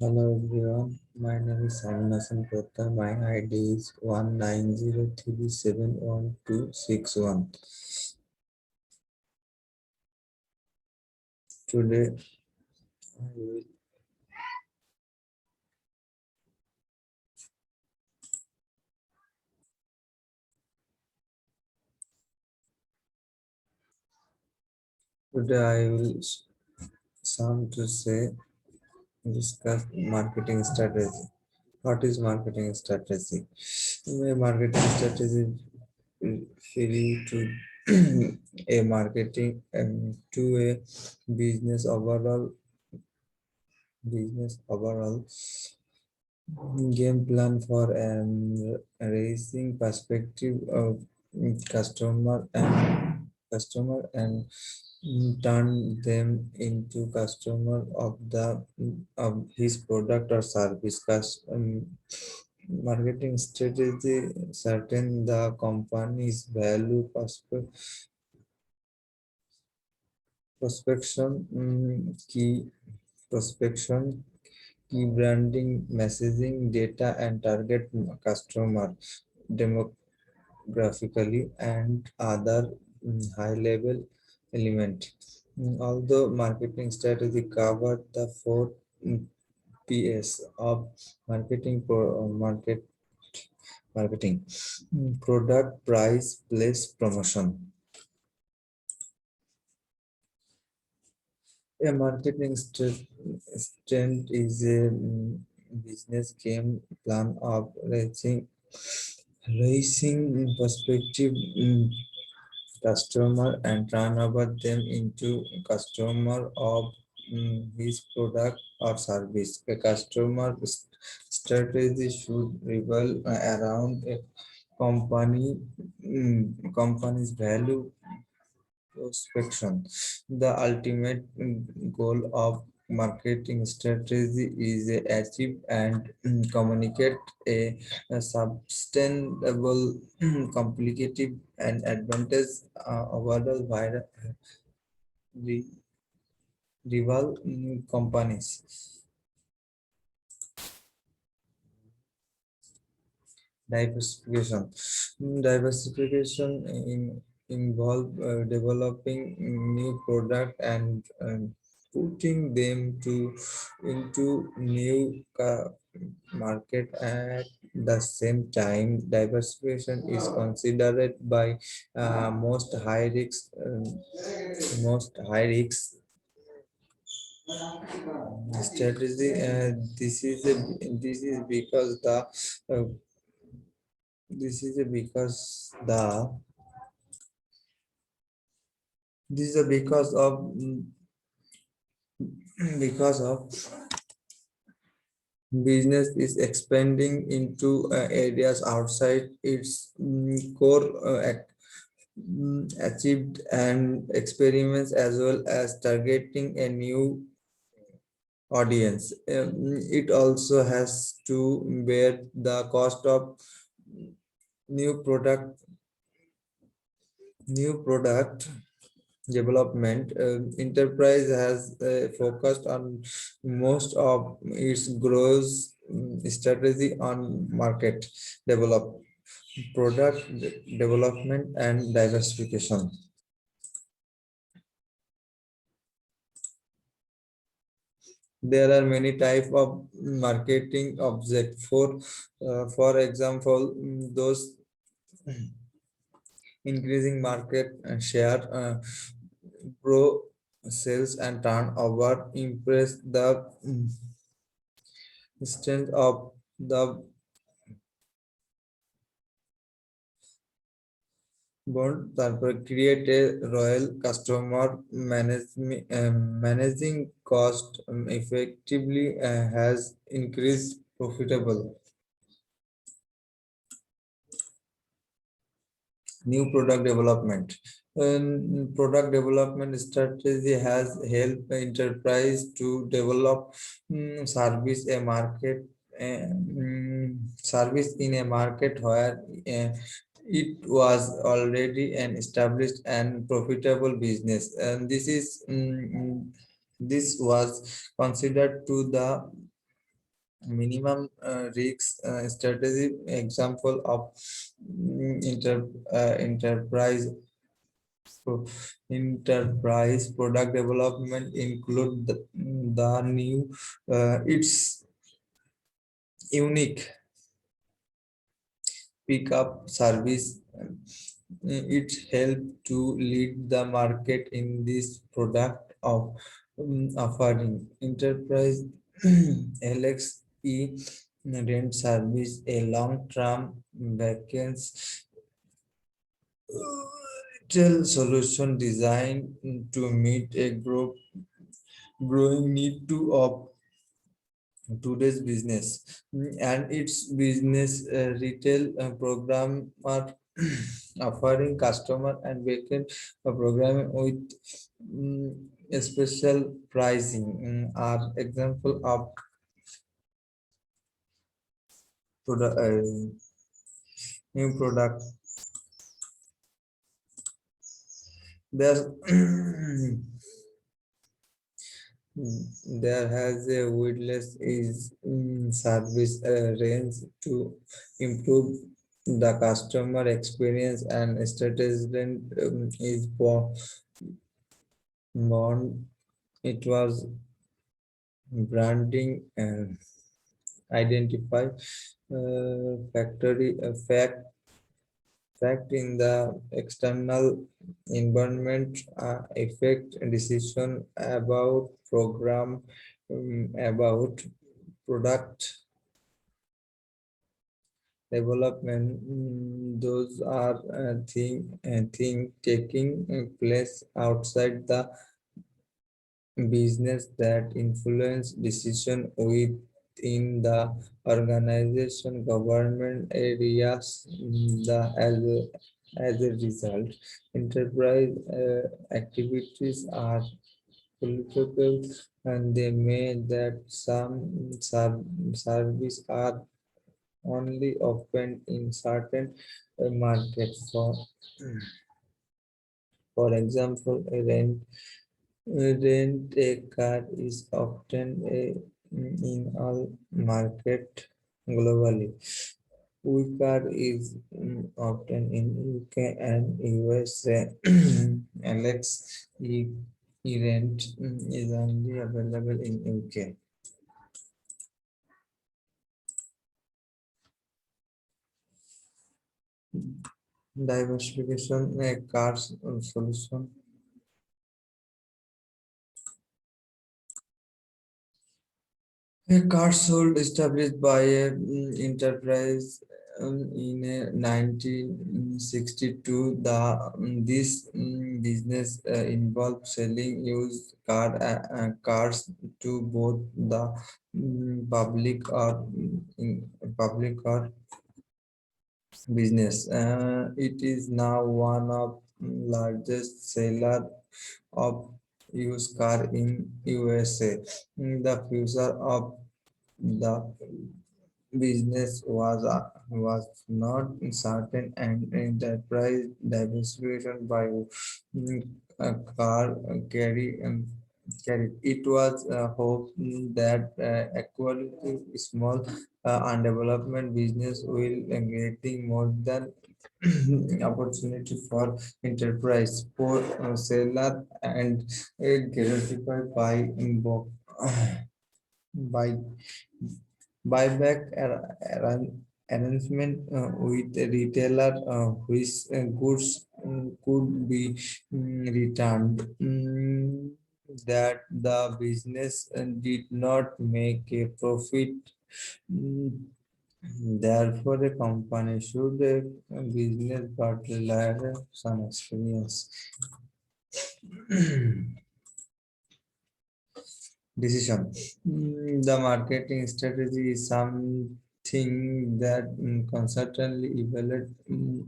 Hello everyone, my name is Samimasan Prota. My ID is 1903711261. Today I will today I will some to say discuss marketing strategy. What is marketing strategy? Marketing strategy referring to a marketing to a business overall game plan for raising perspective of customer and turn them into customer of his product or service. Marketing strategy certain the company's value prospection key prospection key branding, messaging, data, and target customer demographically and other high-level element. Although marketing strategy covered the four Ps of marketing: product, price, place, promotion. A marketing strength is a business game plan of raising prospective customer and turn over them into customer of his product or service. A customer strategy should revolve around a company's value prospection. The ultimate goal of marketing strategy is achieve and communicate a sustainable, complicated, and advantage overall via rival companies. Diversification. Diversification involve developing new product and putting them into new market at the same time. Diversification is considered by most high risk strategy. Uh, this is because the this is because of because of business is expanding into areas outside its core achieved and experiments as well as targeting a new audience. It also has to bear the cost of new product new product development. Enterprise has focused on most of its growth strategy on market develop product development and diversification. There are many type of marketing object. For example, those increasing market share, grow sales and turnover, impress the strength of the bond, তারপর create a royal customer managing cost effectively has increased profitable. New product development. Product development strategy has helped enterprise to develop service in a market where it was already an established and profitable business, and this was considered to the minimum risk strategy. Example of enterprise enterprise product development include the new its unique pickup service. It helped to lead the market in this product of offering. Enterprise LXE rent service, a long-term vacancy retail solution designed to meet a growing need to of today's business. And its business retail program are offering customer and weekend program with a special pricing. Are example of product new product. There there has a widely is service range to improve the customer experience, and strategy is born. It was branding and identify factory fact in the external environment affect decision about program, about product development. Those are thing taking place outside the business that influence decision within the organization government areas. As a result, enterprise activities are political, and they may that some service are only open in certain markets. For example, rent a car is often in all market globally. We-car is often in UK and USA. Alex e-rent is only available in UK. Diversification a cars solution. A car sold established by a enterprise in 1962. This business involved selling used cars to both the public or business. It is now one of largest seller of used car in USA. The future of the business was not certain, and enterprise diversification by a car carried. It was hoped that equally small and development business will getting more than opportunity for enterprise for seller and gratified by buyback arrangement with a retailer which goods could be returned. That the business did not make a profit. Mm, Therefore, a company should a business but rely on some experience. Decision. The marketing strategy is something that constantly evaluate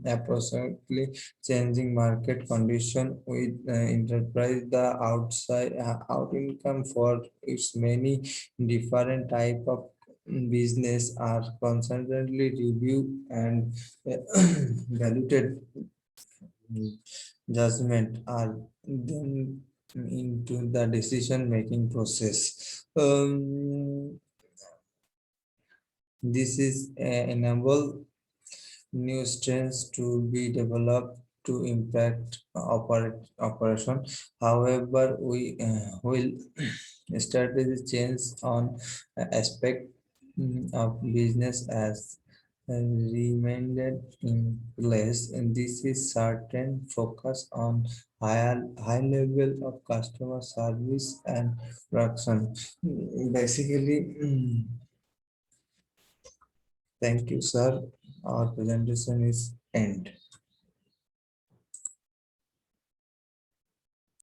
approximately changing market condition with enterprise the outside out income for its many different type of business are constantly reviewed and valued. Judgment are then into the decision making process. This is enable new strengths to be developed to impact operation. However, we will strategy change on aspect of business as remained in place, and this is certain focus on high level of customer service and production. Basically, thank you, sir. Our presentation is end.